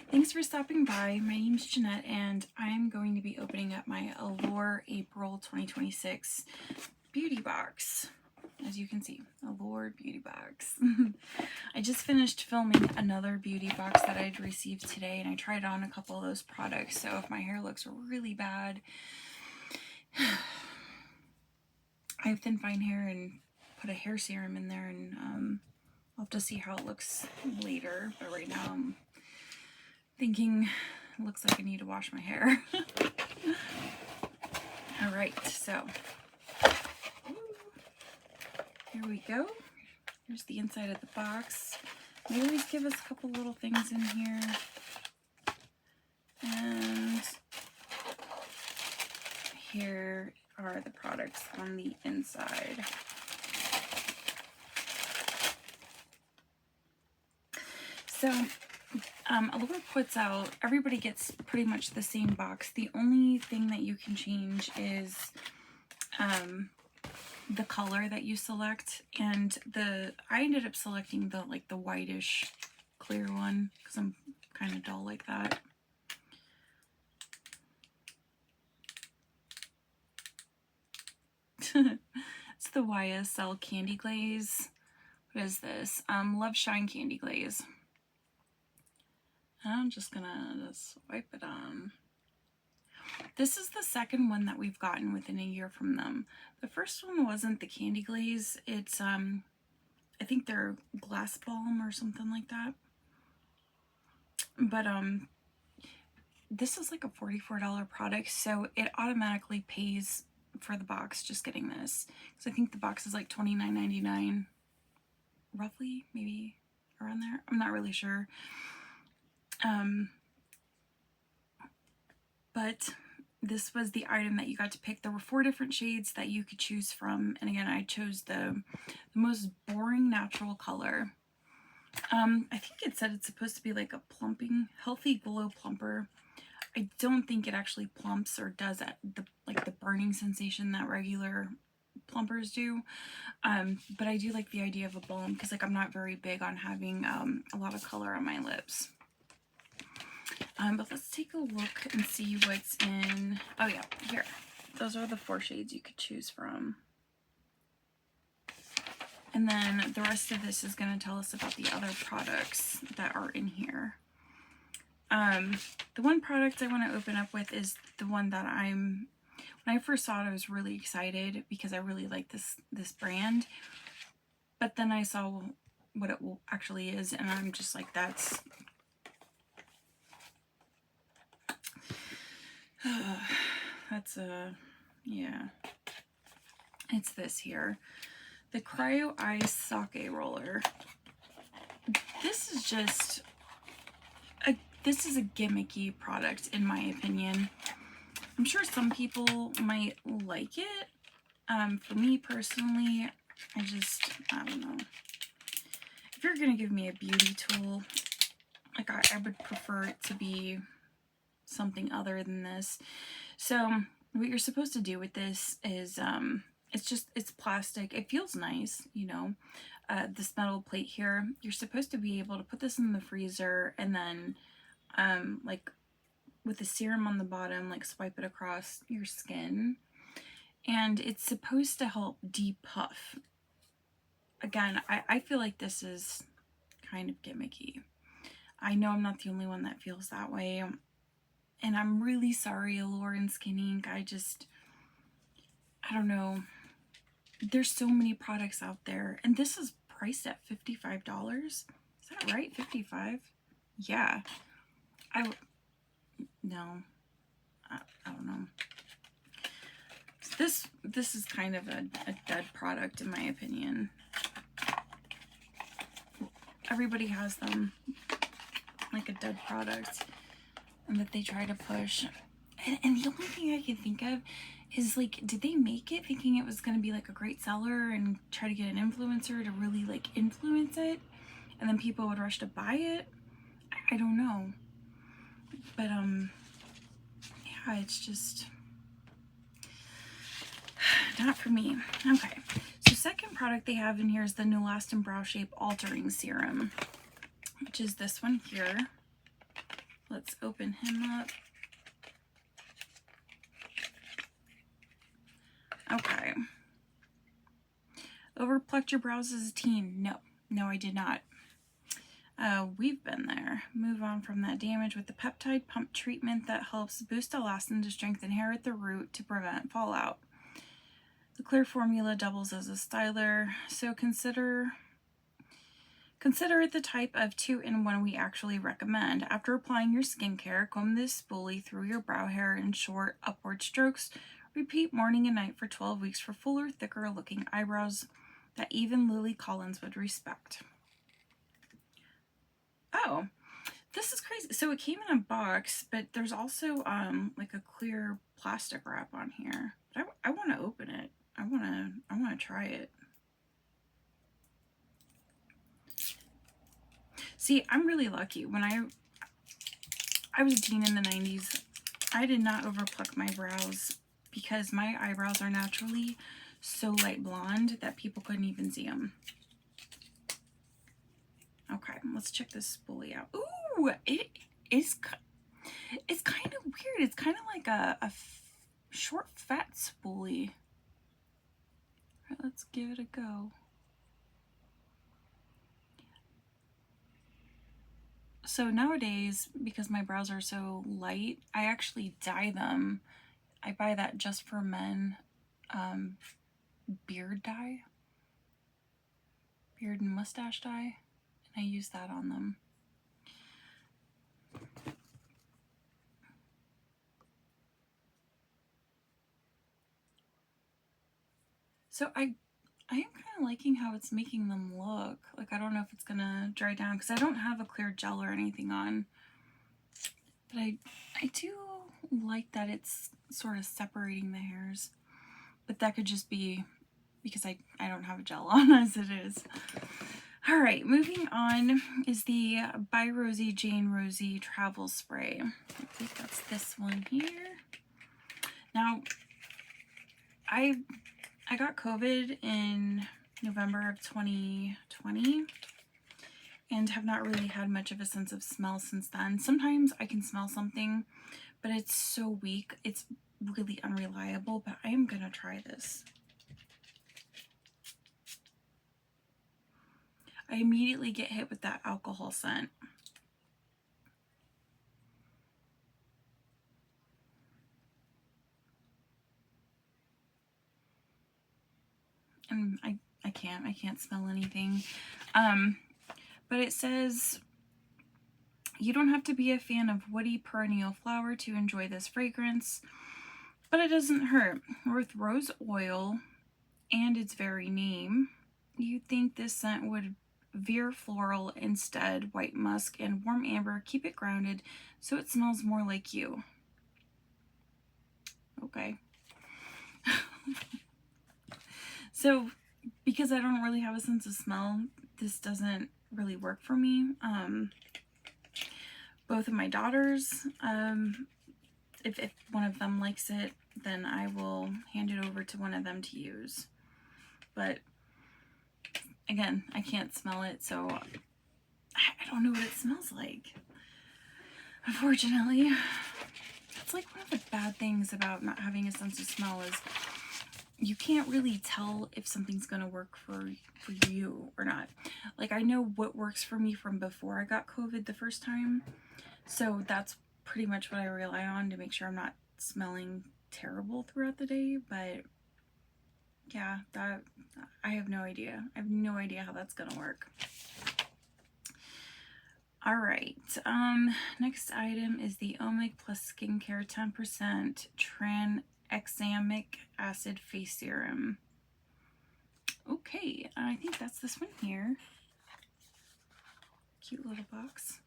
Thanks for stopping by. My name's Jeanette, and I'm going to be opening up my Allure April 2026 beauty box. As you can see, Allure beauty box. I just finished filming another beauty box that I'd received today, and I tried on a couple of those products. So if my hair looks really bad, I have thin fine hair and put a hair serum in there, and I'll have to see how it looks later. But right now I'm thinking it looks like I need to wash my hair. All right, so here we go. Here's the inside of the box. They always give us a couple little things in here. And here are the products on the inside. So Allure puts out, everybody gets pretty much the same box. The only thing that you can change is the color that you select, and I ended up selecting the whitish clear one because I'm kind of dull like that. It's the YSL Candy Glaze. What is this? Love Shine Candy Glaze. I'm just gonna wipe it on. This is the second one that we've gotten within a year from them. The first one wasn't the Candy Glaze. It's I think they're Glass Balm or something like that. But this is like a $44 product, so it automatically pays for the box just getting this. So I think the box is like $29.99, roughly, maybe around there. I'm not really sure. But this was the item that you got to pick. There were 4 different shades that you could choose from, and again, I chose the most boring natural color. I think it said it's supposed to be like a plumping, healthy glow plumper. I don't think it actually plumps or does the burning sensation that regular plumpers do. But I do like the idea of a balm because I'm not very big on having a lot of color on my lips. But let's take a look and see what's in. Oh yeah, here. Those are the 4 shades you could choose from. And then the rest of this is going to tell us about the other products that are in here. The one product I want to open up with is the one that when I first saw it, I was really excited because I really like this brand. But then I saw what it actually is, and I'm just like, yeah. It's this here. The Cryo Ice Sake Roller. This is just this is a gimmicky product in my opinion. I'm sure some people might like it. For me personally, I don't know. If you're gonna give me a beauty tool, I would prefer it to be something other than this. So what you're supposed to do with this is it's plastic. It feels nice, you know. This metal plate here, you're supposed to be able to put this in the freezer and then with the serum on the bottom, swipe it across your skin, and it's supposed to help depuff. Again, I feel like this is kind of gimmicky. I know I'm not the only one that feels that way, and I'm really sorry, Allure and Skin Inc. I don't know. There's so many products out there, and this is priced at $55. Is that right? 55? Yeah. I don't know. This is kind of a dead product in my opinion. Everybody has them, like a dead product, and that they try to push. And the only thing I can think of is did they make it thinking it was going to be a great seller and try to get an influencer to really influence it, and then people would rush to buy it? I don't know. But yeah, it's just not for me. Okay, so second product they have in here is the No Lasting Brow Shape Altering Serum, which is this one here. Let's open him up. Okay. Overplucked your brows as a teen? No. No, I did not. We've been there. Move on from that damage with the peptide pump treatment that helps boost elastin to strengthen hair at the root to prevent fallout. The clear formula doubles as a styler, so consider it the type of 2-in-1 we actually recommend. After applying your skincare, comb this spoolie through your brow hair in short, upward strokes. Repeat morning and night for 12 weeks for fuller, thicker looking eyebrows that even Lily Collins would respect. Oh, this is crazy. So it came in a box, but there's also like a clear plastic wrap on here. But I want to open it. I want to try it. See, I'm really lucky. When I was a teen in the 90s, I did not overpluck my brows because my eyebrows are naturally so light blonde that people couldn't even see them. Okay, let's check this spoolie out. Ooh, it's kind of weird. It's kind of like a short, fat spoolie. All right, let's give it a go. So nowadays, because my brows are so light, I actually dye them. I buy that Just for Men beard dye. Beard and mustache dye. And I use that on them. So I am kind of liking how it's making them look. Like, I don't know if it's going to dry down because I don't have a clear gel or anything on. But I do like that it's sort of separating the hairs. But that could just be because I don't have a gel on as it is. All right, moving on is the By Rosie Jane Rosie Travel Spray. I think that's this one here. Now, I got COVID in November of 2020 and have not really had much of a sense of smell since then. Sometimes I can smell something, but it's so weak. It's really unreliable, but I am going to try this. I immediately get hit with that alcohol scent. And I can't smell anything. But it says you don't have to be a fan of woody perennial flower to enjoy this fragrance, but it doesn't hurt. With rose oil and its very name, you'd think this scent would veer floral. Instead, white musk and warm amber keep it grounded so it smells more like you. Okay. So because I don't really have a sense of smell, this doesn't really work for me. Both of my daughters, if one of them likes it, then I will hand it over to one of them to use. But again, I can't smell it, so I don't know what it smells like. Unfortunately, that's like one of the bad things about not having a sense of smell is you can't really tell if something's gonna work for you or not. Like, I know what works for me from before I got COVID the first time, so that's pretty much what I rely on to make sure I'm not smelling terrible throughout the day. But yeah, that I have no idea. I have no idea how that's gonna work. All right, next item is the Omeg Plus Skincare 10% tranexamic acid face serum. Okay, I think that's this one here. Cute little box.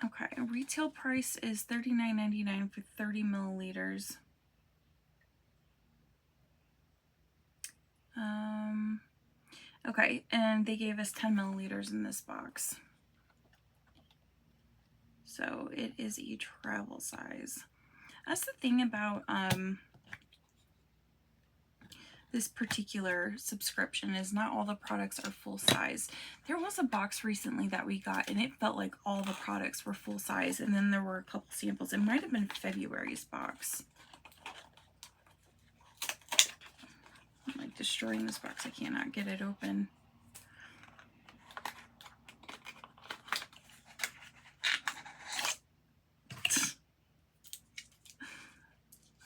Okay, retail price is $39.99 for 30 milliliters. Okay, and they gave us 10 milliliters in this box. So it is a travel size. That's the thing about this particular subscription is not all the products are full size. There was a box recently that we got and it felt like all the products were full size, and then there were a couple samples. It might have been February's box. I'm like destroying this box. I cannot get it open.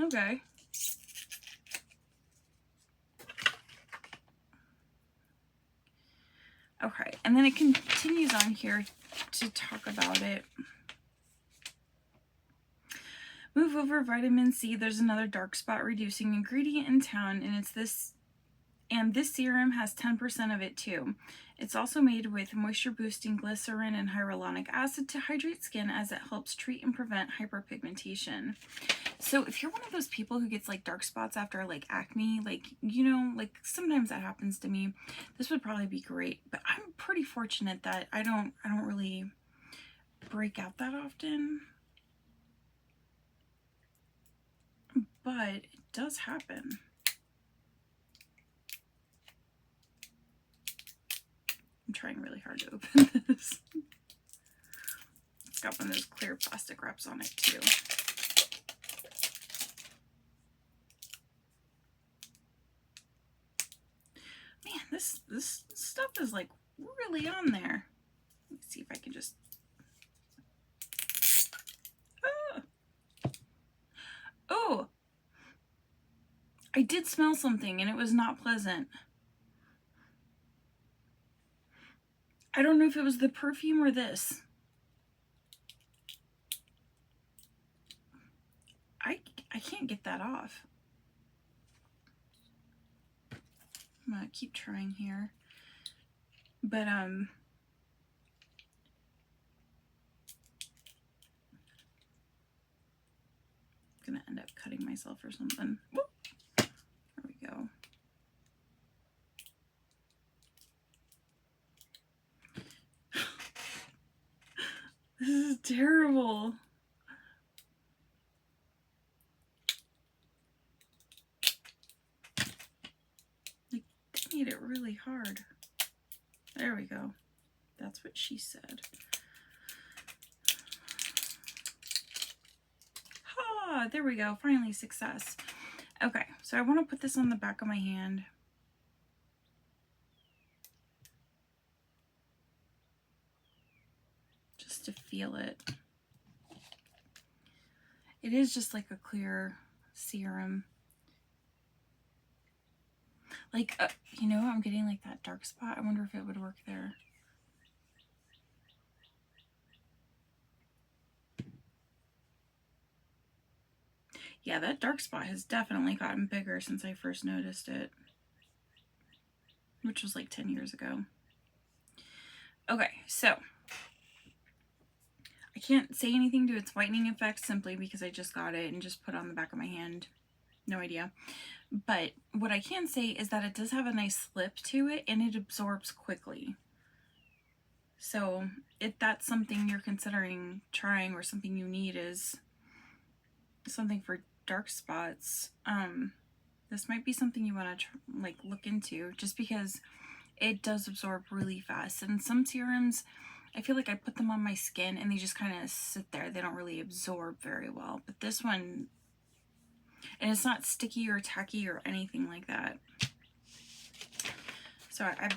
Okay. Okay, and then it continues on here to talk about it. Move over vitamin C. There's another dark spot reducing ingredient in town, and it's this, and this serum has 10% of it too. It's also made with moisture boosting glycerin and hyaluronic acid to hydrate skin, as it helps treat and prevent hyperpigmentation. So if you're one of those people who gets like dark spots after like acne, like, you know, like sometimes that happens to me, this would probably be great. But I'm pretty fortunate that I don't really break out that often. But it does happen. I'm trying really hard to open this. It's got one of those clear plastic wraps on it too. Man, this stuff is like really on there. Let me see if I can just... Oh! I did smell something and it was not pleasant. I don't know if it was the perfume or this. I can't get that off. I'm gonna keep trying here. But I'm gonna end up cutting myself or something. Whoop. There we go. This is terrible. Like, they made it really hard. There we go. That's what she said. Ah, there we go. Finally, success. Okay, so I want to put this on the back of my hand. Just to feel it. It is just like a clear serum. Like, you know, I'm getting like that dark spot. I wonder if it would work there. Yeah, that dark spot has definitely gotten bigger since I first noticed it, which was like 10 years ago. Okay, so I can't say anything to its whitening effect simply because I just got it and just put it on the back of my hand. No idea. But what I can say is that it does have a nice slip to it and it absorbs quickly. So if that's something you're considering trying or something you need is something for dark spots, this might be something you want to like look into, just because it does absorb really fast. And some serums, I feel like I put them on my skin and they just kind of sit there. They don't really absorb very well. But this one, and it's not sticky or tacky or anything like that. So I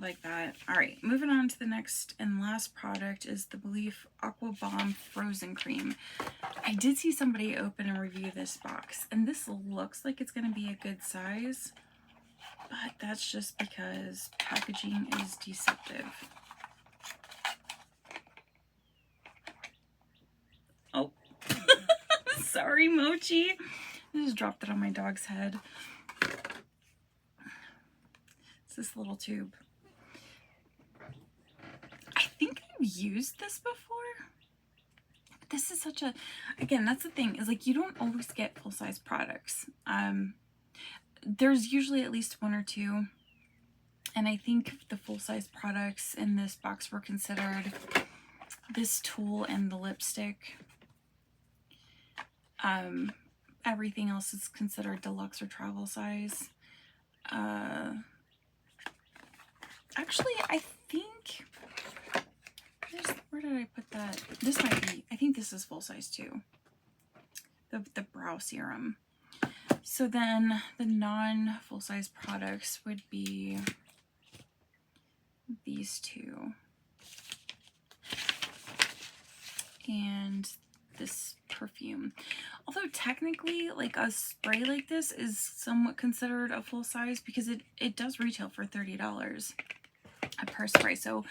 like that. All right, moving on to the next and last product is the Belief Aqua Bomb Frozen Cream. I did see somebody open and review this box, and this looks like it's going to be a good size, but that's just because packaging is deceptive. Oh, sorry, Mochi. I just dropped it on my dog's head. This little tube. I think I've used this before. This is such a, again, that's the thing, is like you don't always get full-size products. There's usually at least one or two, and I think the full-size products in this box were considered this tool and the lipstick. Everything else is considered deluxe or travel size. Actually, I think, where did I put that? This might be, I think this is full size too. The brow serum. So then the non full size products would be these two. And this perfume. Although technically, like a spray like this is somewhat considered a full size because it does retail for $30 per spray. So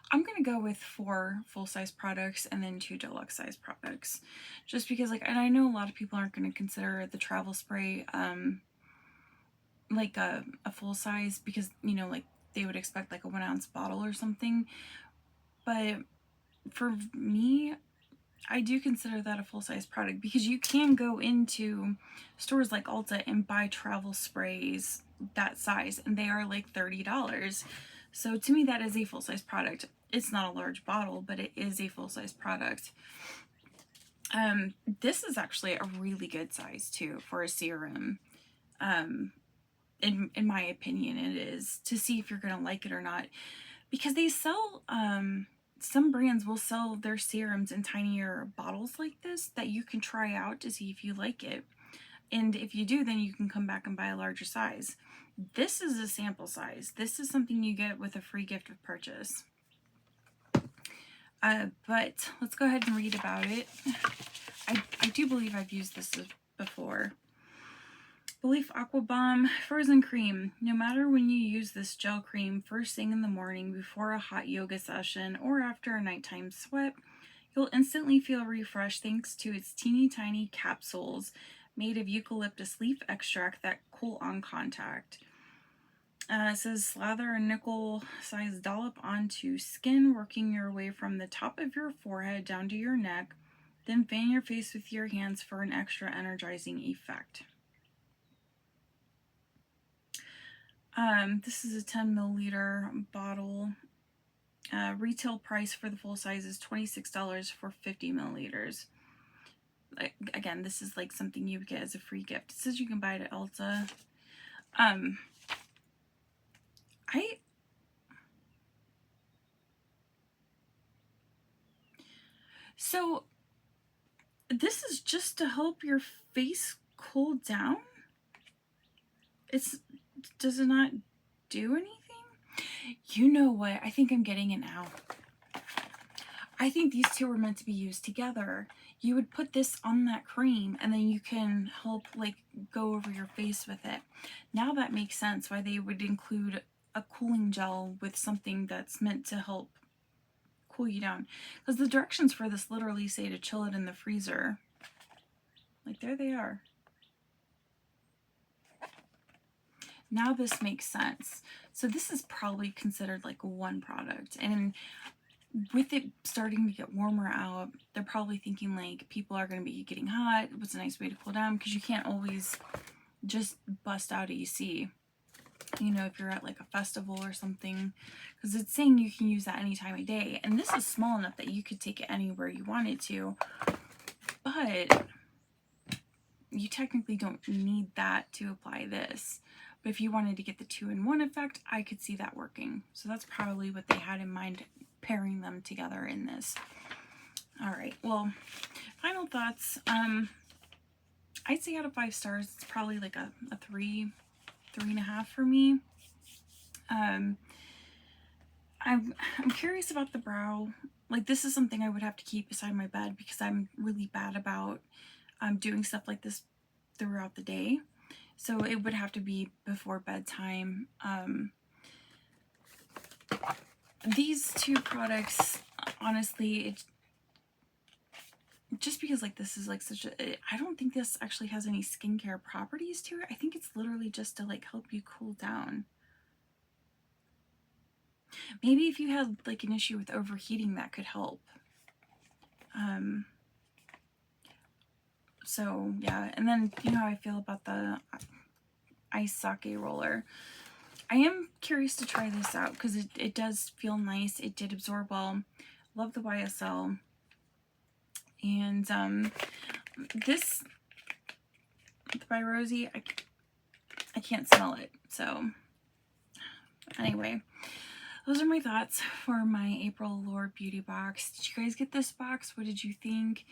I'm gonna go with 4 full-size products and then 2 deluxe size products, just because, like, and I know a lot of people aren't going to consider the travel spray like a full size because, you know, like they would expect like a 1-ounce bottle or something, but for me, I do consider that a full-size product because you can go into stores like Ulta and buy travel sprays that size and they are like $30. So to me, that is a full-size product. It's not a large bottle, but it is a full-size product. This is actually a really good size too for a serum. In my opinion, it is, to see if you're gonna like it or not, because they sell some brands will sell their serums in tinier bottles like this that you can try out to see if you like it. And if you do, then you can come back and buy a larger size. This is a sample size. This is something you get with a free gift of purchase. But let's go ahead and read about it. I do believe I've used this before. Belief Aqua Bomb Frozen Cream. No matter when you use this gel cream first thing in the morning, before a hot yoga session, or after a nighttime sweat, you'll instantly feel refreshed thanks to its teeny tiny capsules made of eucalyptus leaf extract that cool on contact. It says slather a nickel-sized dollop onto skin, working your way from the top of your forehead down to your neck. Then fan your face with your hands for an extra energizing effect. This is a 10 milliliter bottle. Retail price for the full size is $26 for 50 milliliters. Like, again, this is like something you would get as a free gift. It says you can buy it at Ulta. So this is just to help your face cool down? Does it not do anything? You know what? I think I'm getting it now. I think these two were meant to be used together. You would put this on that cream and then you can help like go over your face with it. Now that makes sense why they would include a cooling gel with something that's meant to help cool you down. Because the directions for this literally say to chill it in the freezer. Like, there they are. Now this makes sense. So this is probably considered like one product. And with it starting to get warmer out, they're probably thinking like people are going to be getting hot. What's a nice way to cool down? Because you can't always just bust out AC. You know, if you're at like a festival or something. Because it's saying you can use that any time of day. And this is small enough that you could take it anywhere you wanted to. But you technically don't need that to apply this. But if you wanted to get the 2-in-1 effect, I could see that working. So that's probably what they had in mind, pairing them together in this. All right, well, final thoughts. I'd say out of 5 stars, it's probably like a 3.5 for me. I'm curious about the brow. Like, this is something I would have to keep beside my bed because I'm really bad about doing stuff like this throughout the day. So it would have to be before bedtime. These two products, honestly, just because like this is like such a, I don't think this actually has any skincare properties to it. I think it's literally just to like help you cool down. Maybe if you had like an issue with overheating, that could help. So yeah, and then you know how I feel about the ice sake roller. I am curious to try this out because it does feel nice. It did absorb well. Love the YSL. And this by Rosie, I can't smell it. So anyway, those are my thoughts for my April Allure beauty box. Did you guys get this box? What did you think?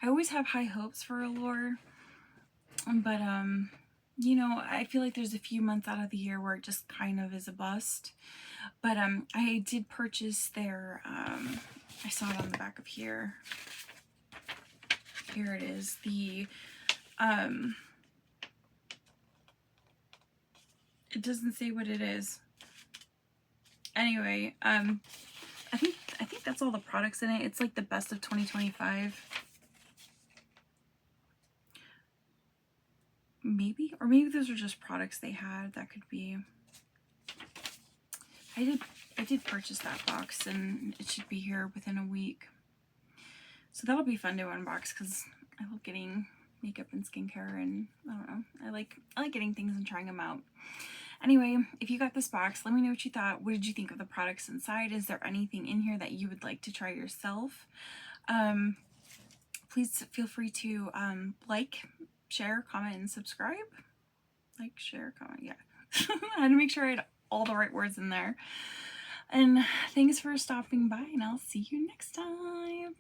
I always have high hopes for Allure, but you know, I feel like there's a few months out of the year where it just kind of is a bust. But I did purchase their I saw it on the back of here. Here it is. The it doesn't say what it is. Anyway, I think that's all the products in it. It's like the best of 2025. Maybe, or maybe those are just products they had. That could be. I did purchase that box, and it should be here within a week. So that'll be fun to unbox because I love getting makeup and skincare, and I don't know. I like getting things and trying them out. Anyway, if you got this box, let me know what you thought. What did you think of the products inside? Is there anything in here that you would like to try yourself? Please feel free to like, share, comment, and subscribe. Like, share, comment, yeah. I had to make sure I had all the right words in there. And thanks for stopping by, and I'll see you next time.